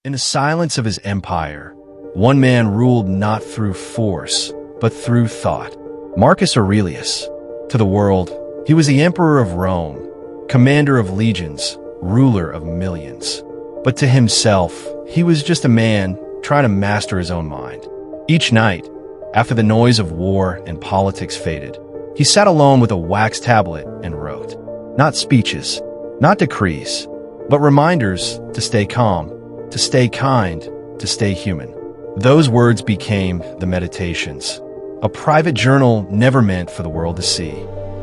In the silence of his empire, one man ruled not through force, but through thought. Marcus Aurelius. To the world, he was the emperor of Rome, commander of legions, ruler of millions. But to himself, he was just a man trying to master his own mind. Each night, after the noise of war and politics faded, he sat alone with a wax tablet and wrote. Not speeches, not decrees, but reminders to stay calm, to stay kind, to stay human. Those words became the Meditations, a private journal never meant for the world to see.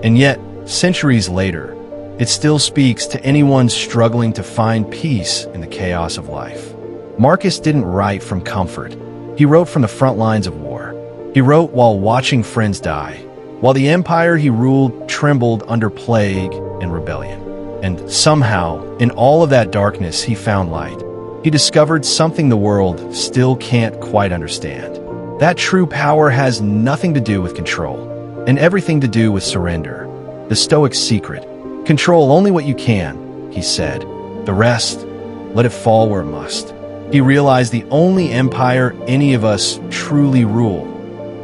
And yet, centuries later, it still speaks to anyone struggling to find peace in the chaos of life. Marcus didn't write from comfort. He wrote from the front lines of war. He wrote while watching friends die, while the empire he ruled trembled under plague and rebellion. And somehow, in all of that darkness, he found light. He discovered something the world still can't quite understand. That true power has nothing to do with control, and everything to do with surrender. The Stoic Secret. Control only what you can, he said. The rest, let it fall where it must. He realized the only empire any of us truly rule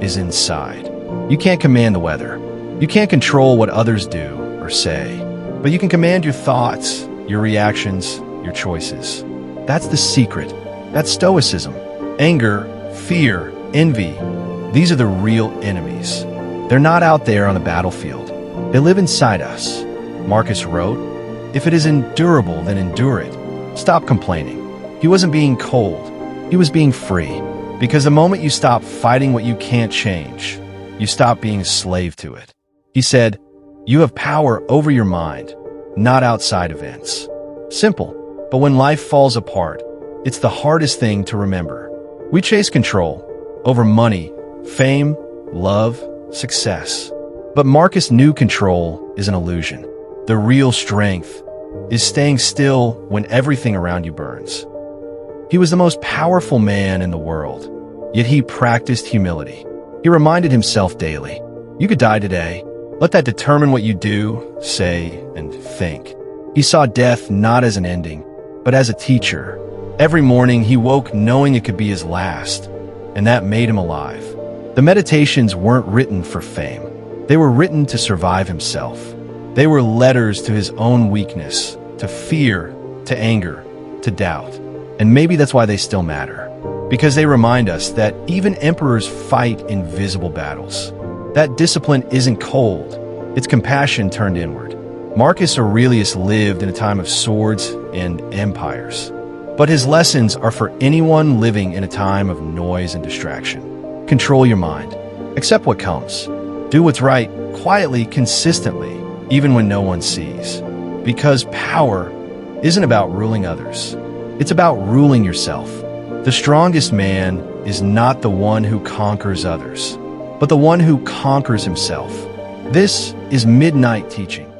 is inside. You can't command the weather. You can't control what others do or say. But you can command your thoughts, your reactions, your choices. That's the secret. That's Stoicism. Anger, fear, envy. These are the real enemies. They're not out there on the battlefield. They live inside us. Marcus wrote, "If it is endurable, then endure it. Stop complaining." He wasn't being cold. He was being free. Because the moment you stop fighting what you can't change, you stop being a slave to it. He said, "You have power over your mind, not outside events." Simple. But when life falls apart, it's the hardest thing to remember. We chase control over money, fame, love, success. But Marcus knew control is an illusion. The real strength is staying still when everything around you burns. He was the most powerful man in the world, yet he practiced humility. He reminded himself daily, you could die today. Let that determine what you do, say, and think. He saw death not as an ending, but as a teacher. Every morning he woke knowing it could be his last, and that made him alive. The Meditations weren't written for fame. They were written to survive himself. They were letters to his own weakness, to fear, to anger, to doubt. And maybe that's why they still matter. Because they remind us that even emperors fight invisible battles. That discipline isn't cold, it's compassion turned inward. Marcus Aurelius lived in a time of swords and empires. But his lessons are for anyone living in a time of noise and distraction. Control your mind. Accept what comes. Do what's right, quietly, consistently, even when no one sees. Because power isn't about ruling others. It's about ruling yourself. The strongest man is not the one who conquers others, but the one who conquers himself. This is Midnight Teaching.